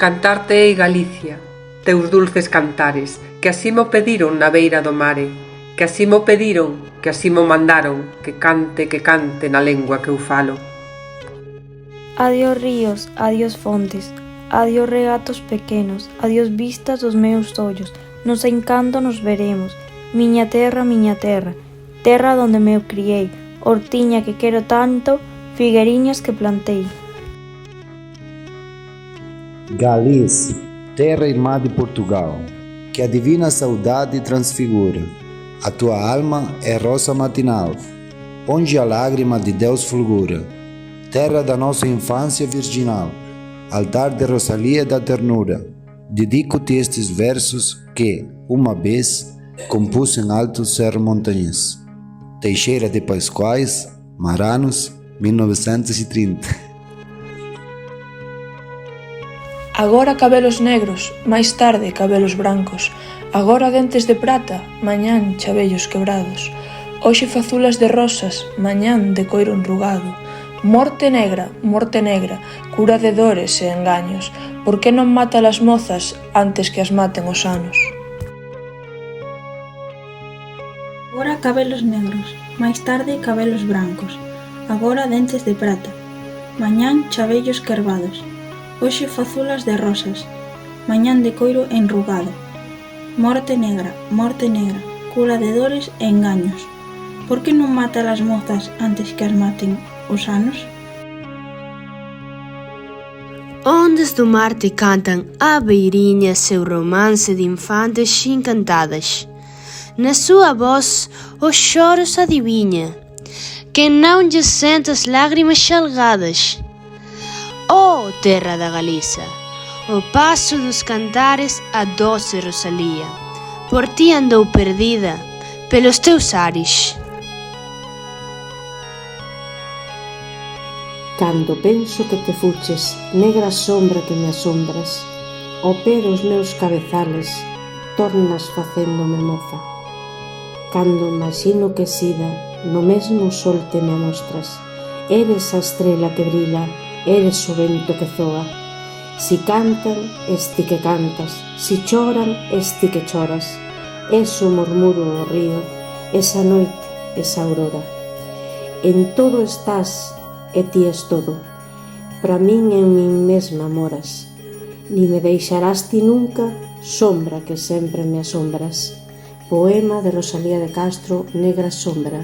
Cantarte Galicia, teus dulces cantares, que así mo pediron na beira do mare, que así mo pediron, que así mo mandaron, que cante na lengua que eu falo. Adiós ríos, adiós fontes, adiós regatos pequenos, adiós vistas dos meus ollos, nos encanto nos veremos, miña terra, terra donde me criei, hortiña que quero tanto, figueriñas que plantei. Galiza, terra irmã de Portugal, que a divina saudade transfigura. A tua alma é rosa matinal, onde a lágrima de Deus fulgura. Terra da nossa infância virginal, altar de Rosalia da ternura. Dedico-te estes versos que, uma vez, compus em alto cerro montanhês. Teixeira de Pascoais, Maranos, 1930. Agora cabelos negros, máis tarde cabelos brancos, agora dentes de prata, mañán chabellos quebrados, hoxe fazulas de rosas, mañán de coiro enrugado. Morte negra, cura de dores e engaños, por que non mata as mozas antes que as maten os anos? Agora cabelos negros, máis tarde cabelos brancos, agora dentes de prata, mañán chabellos quervados, hoxe fazulas de rosas, mañán de coiro enrugado. Morte negra, cura de dores e engaños, por que non mata as mozas antes que as maten os anos? Ondas do mar te cantam à beirinha seu romance de infantes encantadas. Na sua voz os choros adivinha, quem não lhe sente as lágrimas salgadas. Oh, terra da Galiza, o passo dos cantares a doce Rosalia, por ti andou perdida pelos teus ares. Cando penso que te fuches, negra sombra que me asombras, ao pé dos meus cabezales, tornas facéndome moza. Cando imagino que sida, no mesmo sol te me amostras, eres a estrela que brila, eres o vento que zoa. Si cantan, esti que cantas, si choran, esti que choras, es o murmuro do río, esa noite, esa aurora. En todo estás, e ti es todo, para min en min mesma moras, ni me deixarás ti nunca, sombra que sempre me asombras. Poema de Rosalía de Castro, Negra sombra.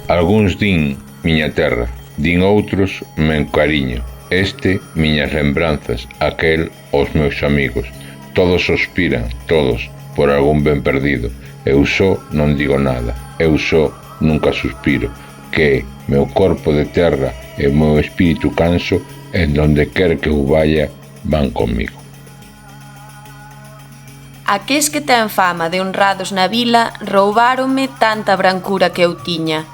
Algúns din miña terra, din outros me encariño, este miñas lembranzas, aquel os meus amigos, todos suspiran, todos, por algún ben perdido, eu só non digo nada, eu só nunca suspiro, que meu corpo de terra e o meu espírito canso, en donde quer que eu vaya, van comigo. Aqués que ten fama de honrados na vila roubáronme tanta brancura que eu tiña.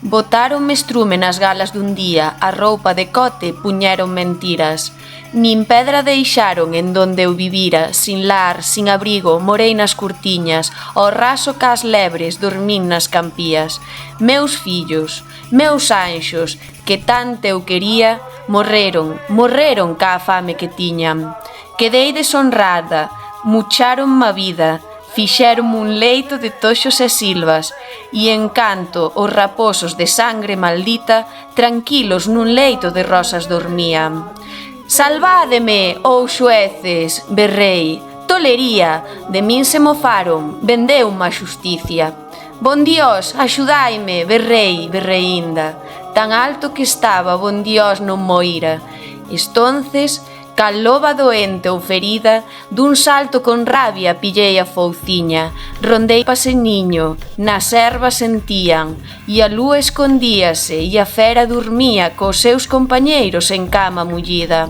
Botáronme estrume nas galas dun día, a roupa de cote puñeron mentiras. Nin pedra deixaron en donde eu vivira, sin lar, sin abrigo, morei nas curtiñas, ao raso cas lebres dormín nas campías. Meus fillos, meus anxos, que tanto eu quería, morreron ca fame que tiñan. Quedei deshonrada, mucharonme a vida, fixeronme un leito de toxos e silvas, e en canto os raposos de sangre maldita, tranquilos nun leito de rosas dormían. Salvádeme, oh xueces, berrei, tolería, de min se mofaron, vendeume a xusticia. Bon Dios, axudaime, berrei, berreinda, tan alto que estaba, bon Dios non moira. Estonces, cal loba doente ou ferida, dun salto con rabia pillei a fouciña, rondei pase niño, nas ervas sentían, e a lúa escondíase, e a fera dormía cos seus compañeiros en cama mullida.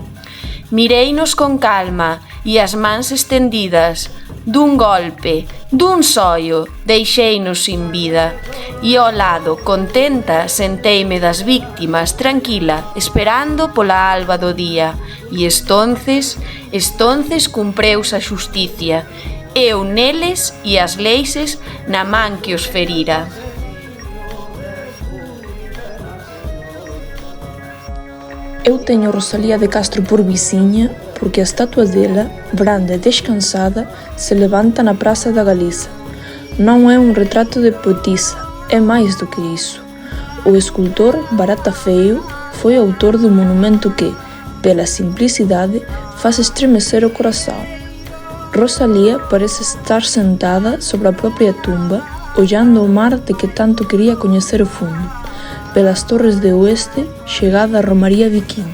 Mireinos con calma, e as mans estendidas, dun golpe, dun soio, deixeinos sin vida. E ao lado, contenta, senteime das víctimas, tranquila, esperando pola alba do día. E estonces cumpreuse a xusticia, eu neles e as leixes na man que os ferira. Eu teño Rosalía de Castro por viciña porque a estatua dela, branda e descansada, se levanta na Praza da Galiza. Non é un retrato de poetisa, é máis do que iso. O escultor Barata Feio foi autor do monumento que, pela simplicidade, faz estremecer o corazón. Rosalía parece estar sentada sobre a propia tumba, ollando o mar de que tanto quería coñecer o fundo, pelas torres de oeste, chegada a Romaría Viking.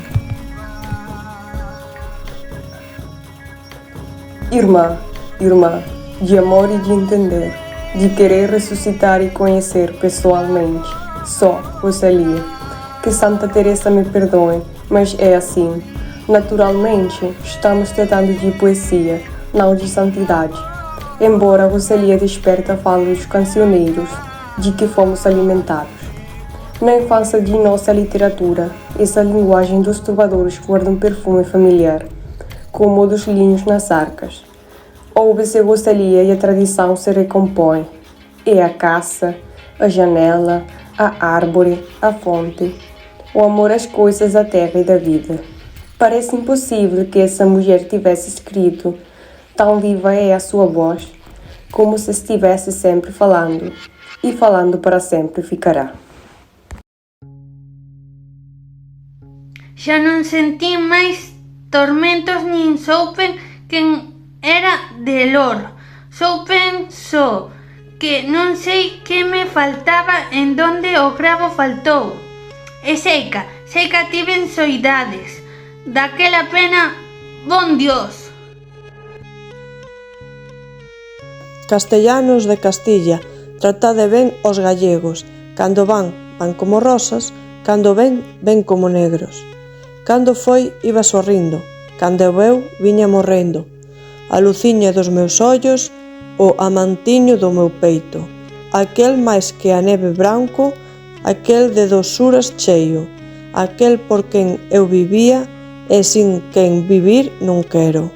Irmã, de amor e de entender, de querer ressuscitar e conhecer pessoalmente, só Rosalía. Que Santa Teresa me perdoe, mas é assim. Naturalmente, estamos tratando de poesia, não de santidade. Embora Rosalía desperta a fala dos cancioneiros, de que fomos alimentados. Na infância de nossa literatura, essa linguagem dos trovadores guarda um perfume familiar, como o dos linhos nas arcas. Ouve-se Rosalía e a tradição se recompõe. É a caça, a janela, a árvore, a fonte, o amor às coisas da terra e da vida. Parece impossível que essa mulher tivesse escrito, tão viva é a sua voz, como se estivesse sempre falando, e falando para sempre ficará. Xa non sentín máis tormentos nin soupen quen era de lor. Soupen só que non sei que me faltaba en donde o cravo faltou. E seica tiven soidades. Daquela pena, bon Dios. Castellanos de Castilla, tratade ben os gallegos. Cando van como rosas, cando ven como negros. Cando foi, iba sorrindo, cando veu, viña morrendo. A luciña dos meus ollos, o amantiño do meu peito. Aquel máis que a neve branco, aquel de dosuras cheio. Aquel por quen eu vivía e sin quen vivir non quero.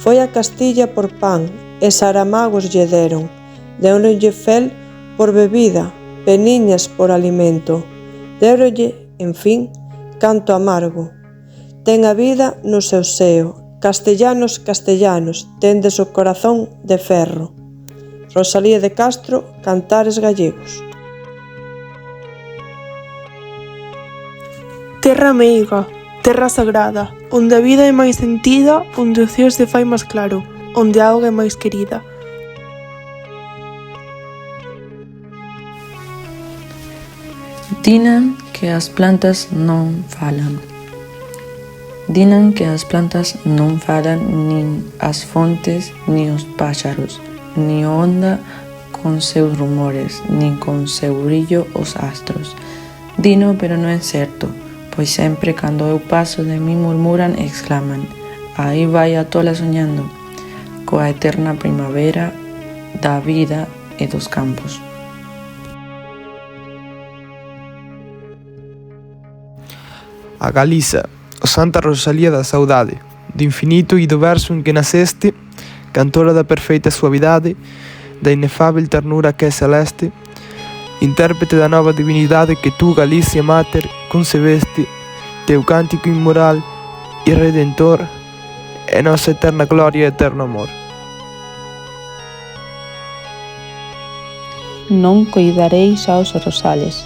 Foi a Castilla por pan e saramagos lle deron. Deuronlle fel por bebida, peniñas por alimento. Deuronlle, en fin, canto amargo. Ten a vida no seu seo. Castellanos, tendes o corazón de ferro. Rosalía de Castro, Cantares Gallegos. Terra meiga, terra sagrada, onde a vida é máis sentida, onde o ceo se fai máis claro, onde a auga é máis querida. Dinan que as plantas non falan. Dinan que as plantas non falan nin as fontes, nin os páxaros, nin a onda con seus rumores, nin con seu brillo os astros. Dino, pero non é certo, pois sempre cando eu paso de mí murmuran e exclaman: aí vai a tola soñando, coa eterna primavera da vida e dos campos. A Galiza, o Santa Rosalía da saudade, do infinito e do verso en que naceste, cantora da perfeita suavidade, da inefável ternura que é celeste, intérprete da nova divinidade que tú, Galicia Mater, concebeste, teu cántico inmoral e redentor, é nosa eterna gloria e eterno amor. Non coidareis aos rosales,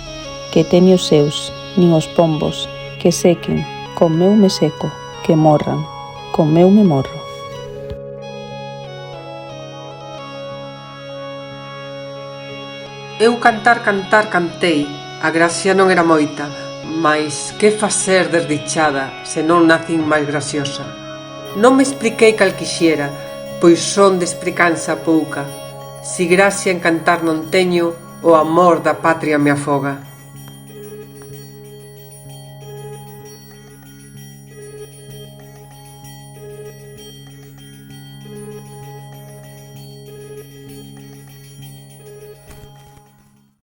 que teño os seus, nin os pombos, que sequen, con meu me seco, que morran, con meu me morro. Eu cantar cantei, a gracia non era moita, mais que facer desdichada se non nacín máis graciosa. Non me expliquei cal quixera, pois son de explicanza pouca. Si gracia en cantar non teño, o amor da patria me afoga.